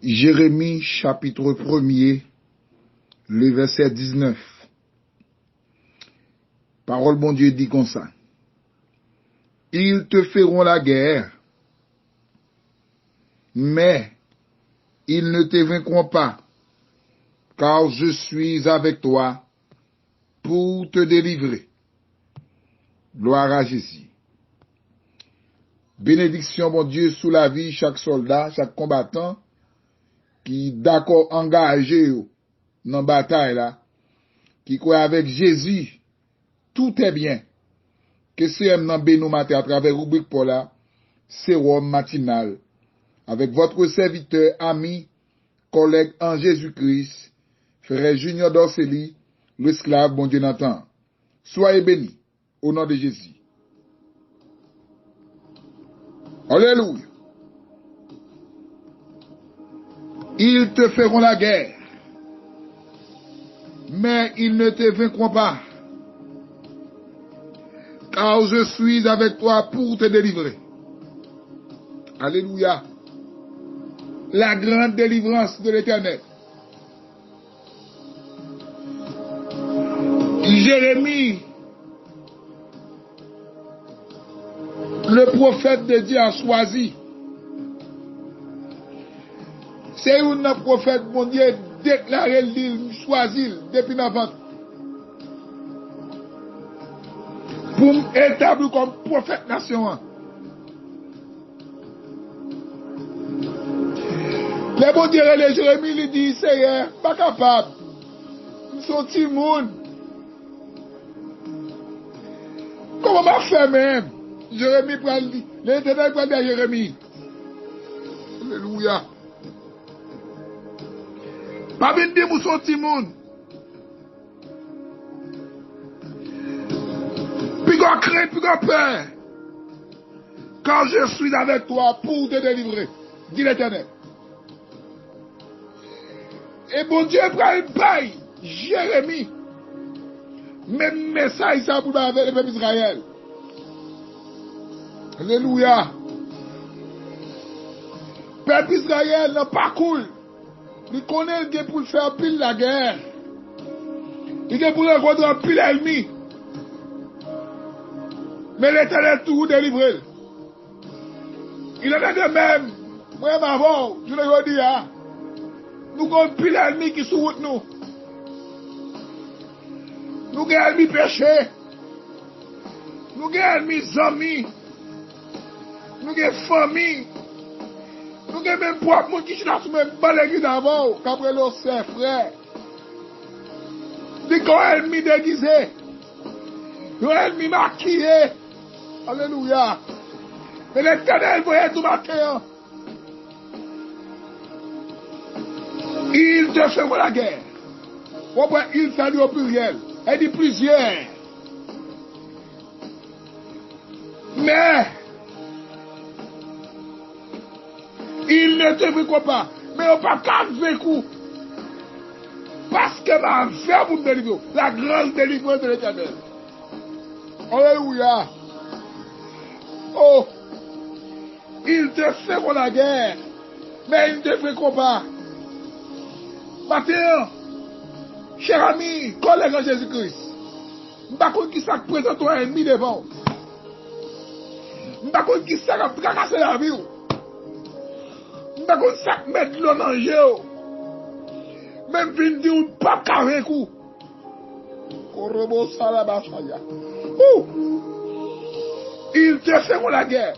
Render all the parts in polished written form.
Jérémie chapitre 1er, le verset 19. Parole bon Dieu dit comme ça. Ils te feront la guerre, mais ils ne te vaincront pas, car je suis avec toi pour te délivrer. Gloire à Jésus. Bénédiction, bon Dieu, sous la vie, chaque soldat, chaque combattant, qui d'accord engagé dans la bataille là, qui croit avec Jésus, tout est bien. Que c'est un bénou matin à travers rubrique pour là, sérum matinal, avec votre serviteur, ami, collègue en Jésus-Christ, frère Junior Dorceli, l'esclave, bon Dieu Nathan. Soyez bénis, au nom de Jésus. Alléluia. Ils te feront la guerre, mais ils ne te vaincront pas, car je suis avec toi pour te délivrer. Alléluia. La grande délivrance de l'Éternel. Jérémie, le prophète de Dieu a choisi. C'est un prophète, mon Dieu, déclaré l'île, choisi depuis avant. Pour m'établir comme prophète nation. Les bon Dieu, les Jérémie, il dit, c'est pas capable. Ils sont petits monde. Comment m'a fait même? Jérémie prend l'Éternel prend de Jérémie. Alléluia. Pas bien dire pour son petit monde. Puis qu'on craint, puis qu'on peur. Quand je suis avec toi pour te délivrer, dit l'Éternel. Et bon Dieu prend une paille, Jérémie. Même message ça pour avec le peuple Israël. Alléluia. Peuple Israël n'a pas cool. Il connaît le pour faire pile la guerre. Il est pour rencontrer un pile ennemi. Mais l'Éternel tout délivré. Il en a de même. Moi, avant, je le dis, hein. Nous avons pile ennemi qui sous route nous. Nous avons ennemi péché. Nous avons ennemi amis. Nous avons famille. Nous avons même propre monde qui sont même pas l'église d'avant, qu'après l'eau c'est frère. Nous avons ennemi déguisé. Nous avons ennemi maquillé. Alléluia. Mais l'Éternel voyait tout maquillé. Il te fait la guerre. Il fait au pluriel. Elle dit plusieurs. Mais il ne te vaincront pas. Mais on ne peut pas vaincre. Parce que ma faire pour me délivrer. La grande délivrance de l'Éternel. Alléluia. Oh. Il te fait la guerre. Mais il ne te vaincront pas. Matin, cher ami, collègue en Jésus-Christ, je ne sais pas qui ça présente un ennemi devant. Je ne sais pas qui ça tracasser la vie. Je ne sais pas qui ça mettre l'eau dans le jeu. Même vin dire pas carré coup. Il te fait la guerre.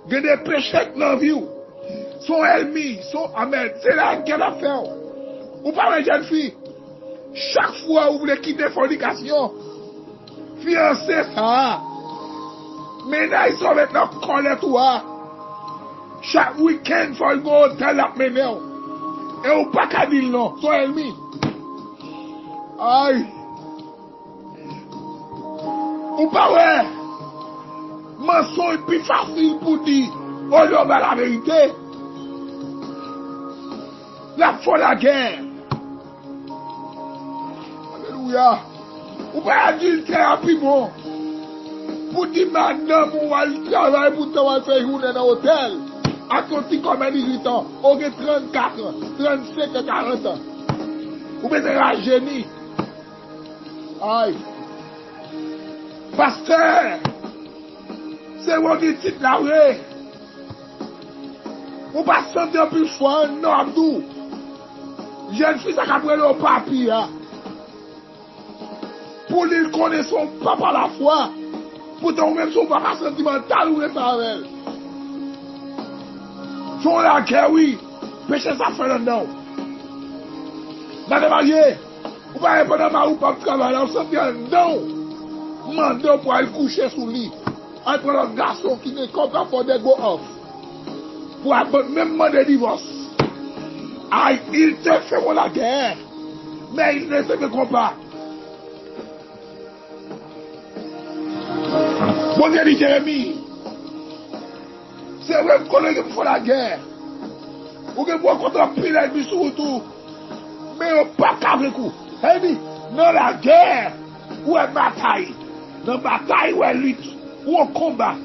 Il y a des péchés dans la vie. Son ennemi, son amen. C'est la guerre à faire. Ou pas une jeune fille. Chaque fois vous voulez quitter fornication, fiancé ça. Maintenant ils sont maintenant collés toi. Chaque week-end faut go au hôtel la mener. Et ou pas qu'à dire non, son ennemi. Aïe. Ou pas ouais. Mensonge plus facile pour dire au lieu de la vérité. La folle la guerre. Alléluia. Ou pas adultère plus bon. Pour dire madame ou va travailler pour te faire journée dans l'hôtel. à ton petit comme 18 ans, on a 34 ans, 35 ans, 40 ans. Ou bien un génie. Aïe. Pasteur, c'est mon titre là, oui. Ou pas sentir plus fort, non, Abdou. Jeune fille, ça a pris le papier. Pour lui connaître son papa à la fois. Pourtant, même son papa sentimental ou est avec. Son la guerre, oui. Péché, ça fait le nom. Madame mariée, ou pas répondre à ou pas travailler, on s'en vient, non. Mandez pour aller coucher sous lit. On prend un garçon qui n'est comme ça pour des go off. Pour même demander divorce. Aïe, il te fait la guerre. Mais il ne se fait pas. Bon Dieu dit Jérémie. C'est vrai qu'on est pour la guerre. Ou que moi contre un pilote du surtout. Mais on pas qu'avec vous. Elle dit, dans la guerre, ou une bataille. Dans la bataille ou une lutte. Ou un combat.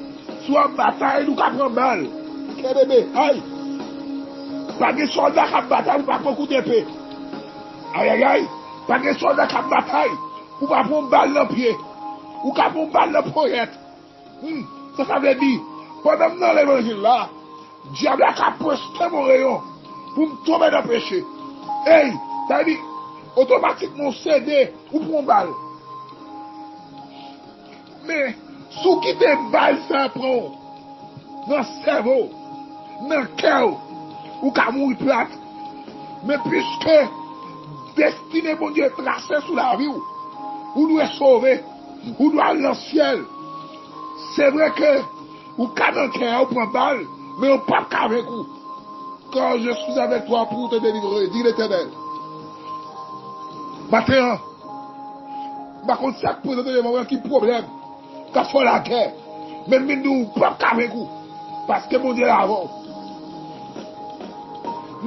Soit une bataille ou qu'à prendre balle. Quel bébé, aïe. Pas de soldats qui bataille ou pas beaucoup d'épée. Aïe aïe aïe. Pas de soldats qui bataille ou pas prendre balle dans le pied. Ou qu'à prendre balle dans le poète. Ça veut dire, pendant que dans l'évangile là, diable a posté mon rayon pour me tomber dans le péché. Hey, ça veut dire, automatiquement cédé ou prendre balle. Mais, sous qui te balle ça prend, dans le cerveau, dans le cœur, ou qu'à mourir plate. Mais puisque destiné mon Dieu tracé sous la vie, ou doit sauver, ou doit aller dans le ciel. C'est vrai que ou qu'à dans le cœur, ou prend balle, mais on pas qu'avec vous. Quand je suis avec toi pour te délivrer, dit l'Éternel. Maintenant, par contre, ça présente des moments qui problème, quand faut la guerre, mais nous pas qu'avec vous, parce que mon Dieu là avant.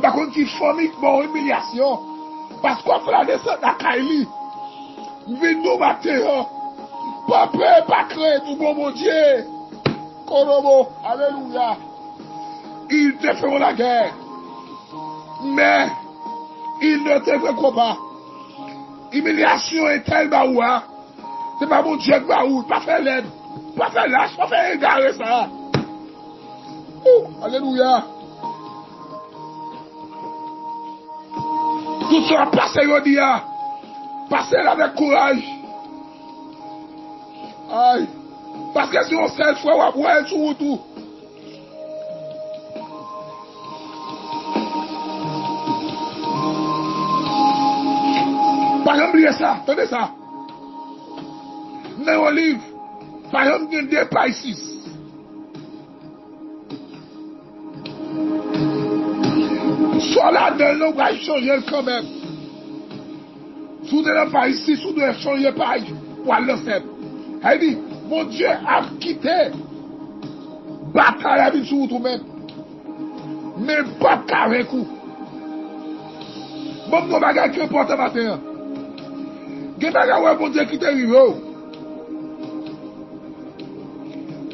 Par contre, qui famille mon humiliation, parce qu'on fait la descente à Kaili, nous matin, papa, pas créé tout bon Dieu, Korobo, alléluia, ils te feront la guerre, mais ils ne te feront pas. Humiliation est telle baoua, c'est pas mon Dieu baoua, pas faire l'aide, pas faire lâche, pas faire égarer ça. Alléluia. Tout ça passé aujourd'hui, passez avec courage. Aïe. Parce que si on sait fois, on va voir tout tout. Par exemple, oubliez ça, attendez ça. Dans un livre, par exemple, il y a deux pailles 6. Soit là, dans l'eau, on va changer quand même. Si vous êtes dans le pays ici, si vous devez changer le pays, pour aller le faire. Elle dit, mon Dieu a quitté. Bataille avec sur vous-même. Mais pas qu'avec vous. Bon, mon bagage qui porte matin. Quel bagage, ouais, mon Dieu, qui t'est arrivé.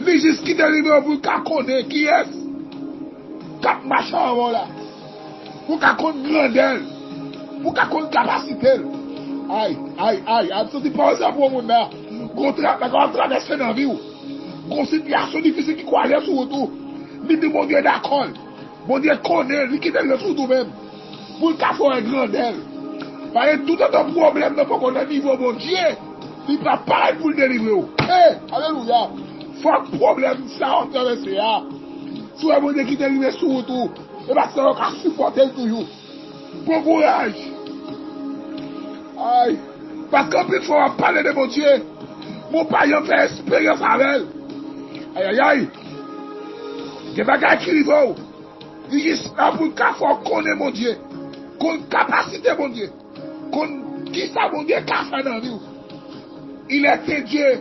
Lui, juste qui t'est arrivé pour qu'à connaître qui est. Cap machin avant là. Pour qu'à connaître grandeur. Pour qu'à connaître capacité. Aïe, aïe, aïe, absolument pas ça pour mon là. Qu'on traverse dans la vie. Qu'on situation difficile qui croit sur tout. Mais dit mon Dieu d'accord. Mon Dieu connaît, lui qui est le tout même. Pour qu'à faire un grandeur. Parce que tout un problème, il faut qu'on ait niveau mon Dieu. Il ne va pas pour le délivrer. Hey, alléluia. Faut problème, ça, on traverse. Si vous avez qui délivrer sur tout, et bien ça va supporter toujours. Bon courage. Aïe. Parce qu'en plus, il faut parler de mon Dieu. Mon père fait expérience avec elle. Aïe, aïe, aïe. Il y a des gens qui vont. Il y a pour qu'on connaisse mon Dieu. Qu'on capacité mon Dieu. Qu'on qui ça mon Dieu qu'a fait dans la vie. Il est un Dieu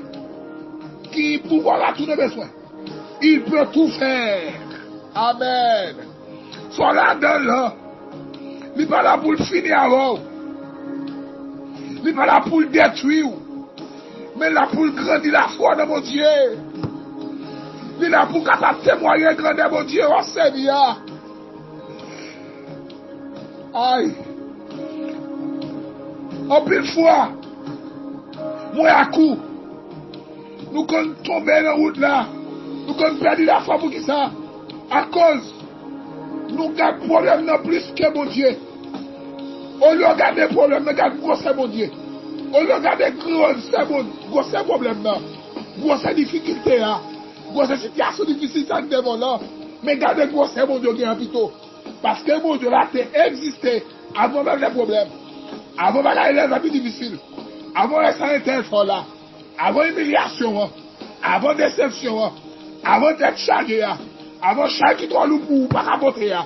qui pouvoir à tous nos besoins. Il peut tout faire. Amen. Soit là dans là. Il n'est pas là pour le finir avant. Il n'est pas là pour le détruire. Mais là pour le grandir la foi dans mon Dieu. Il est là pour capable témoigner grandeur, mon Dieu, oh Seigneur. Aïe. En pile fois, moi à coup, nous qu'on tombe dans la route là, nous qu'on perdu la foi pour qui ça? À cause, nous avons problème non plus que mon Dieu. On lui regarde des problèmes, nous avons gros mon Dieu. On lui regarde des gros problèmes là, grosse difficulté là, grosse situation difficile ça devant là. Mais gardez gros mon Dieu qui est plutôt. Parce que mon Dieu là, c'est existé avant même les problèmes. Avant la vie difficile, avant les sanitaires là, avant l'humiliation, avant déception, avant d'être chargé, avant chaque qui doit nous pour pas capoter.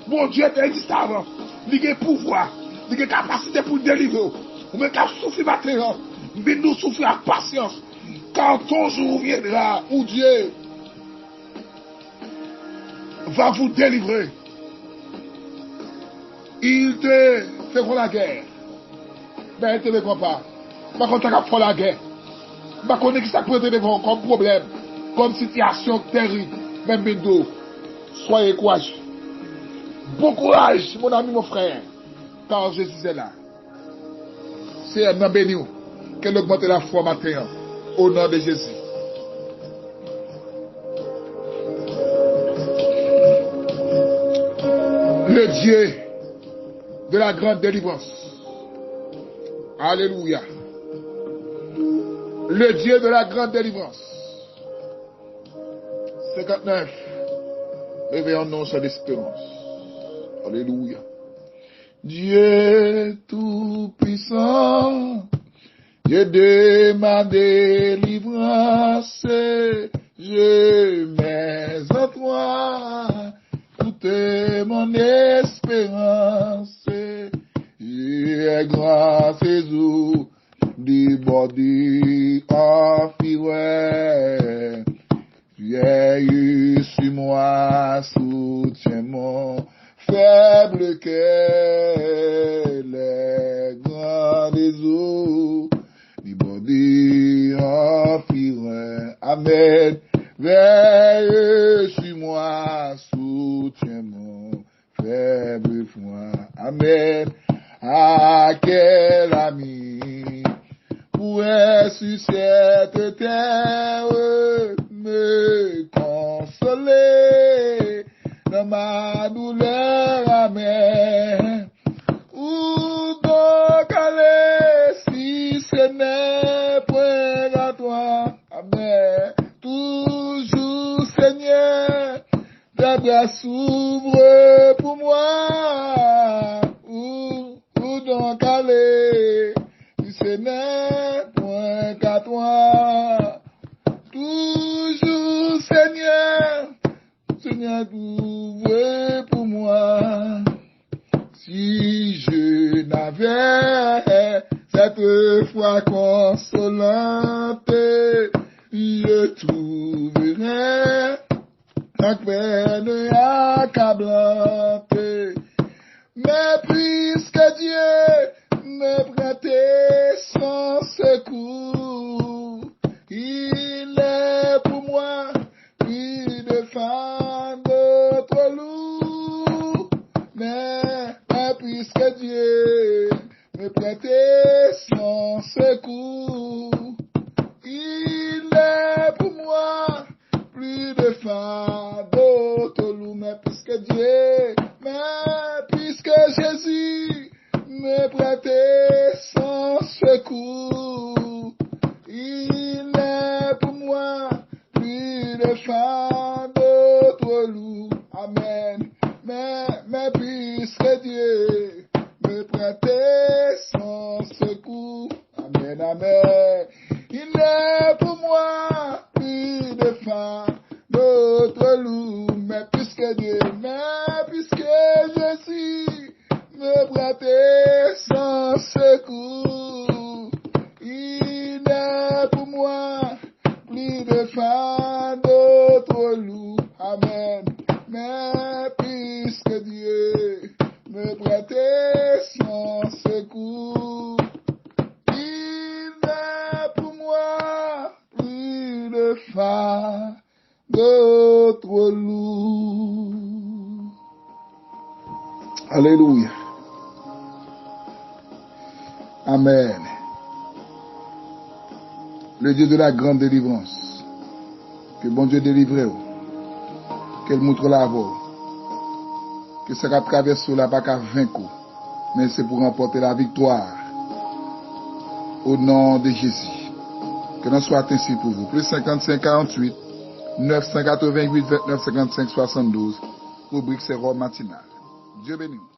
Mon Dieu existe avant. Il a pouvoir, il a capacité pour délivrer. Ou même qu'à souffrir maintenant, mais nous souffrir avec patience. Quand ton jour viendra, où Dieu va vous délivrer, il te fait la guerre. Ben, il ne te pas. Par contre, tu as fait la guerre. Par contre, qui ça peut te devant comme problème, comme situation terrible, même bientôt. Soyez courageux. Bon courage, mon ami, mon frère. Car Jésus est là. C'est un nom béni. Qu'elle augmente la foi matin. Au nom de Jésus. Le Dieu de la grande délivrance. Alléluia. Le Dieu de la grande délivrance. 59. Réveillons-nous sur l'espérance. Alléluia. Dieu tout-puissant, Dieu de ma délivrance, je mets en toi toute mon espérance. J'ai grâce Jésus du body of ouais. Vieille sur moi, soutiens mon faible cœur, les grands des eaux, du body of ouais. Amen. Veille sur moi, soutiens mon faible foi. Amen. Ah, quel ami pourrait sur cette terre me consoler dans ma douleur amère. Où donc aller si ce n'est point à toi? Amen. Toujours, Seigneur, ta bras s'ouvre pour moi. Où donc aller si ce n'est point qu'à toi? Toujours, Seigneur, Seigneur, ouvre pour moi. Si je n'avais cette foi consolante, je trouverais ta peine accablante. Mais puisque Dieu me prêtait son secours, il est pour moi plus de fan d'autres loups. Mais puisque Dieu me prêtait son secours, il est pour moi plus de fan d'autres loups. Mais puisque Jésus me prêtait son secours, il est pour moi plus de fan d'autres loups. Amen. Mais puisque Dieu me prêtait son secours, amen, amen, il est pour moi plus de fan d'autres loups. Mais puisque Jésus me prêtait son secours, il est pour moi plus de fan d'autres loups. Amen. Mais puisque Dieu me prêtait son secours, il est pour moi plus de fan d'autres Alléluia. Amen. Le Dieu de la grande délivrance. Que bon Dieu délivre. Qu'elle montre la voie. Que ça traverse là pas qu'à vaincre. Mais c'est pour remporter la victoire. Au nom de Jésus. Que l'on soit ainsi pour vous. Plus 55 48 988 29 55 72. Rubrique c'est Rome matinale. Dieu bénit.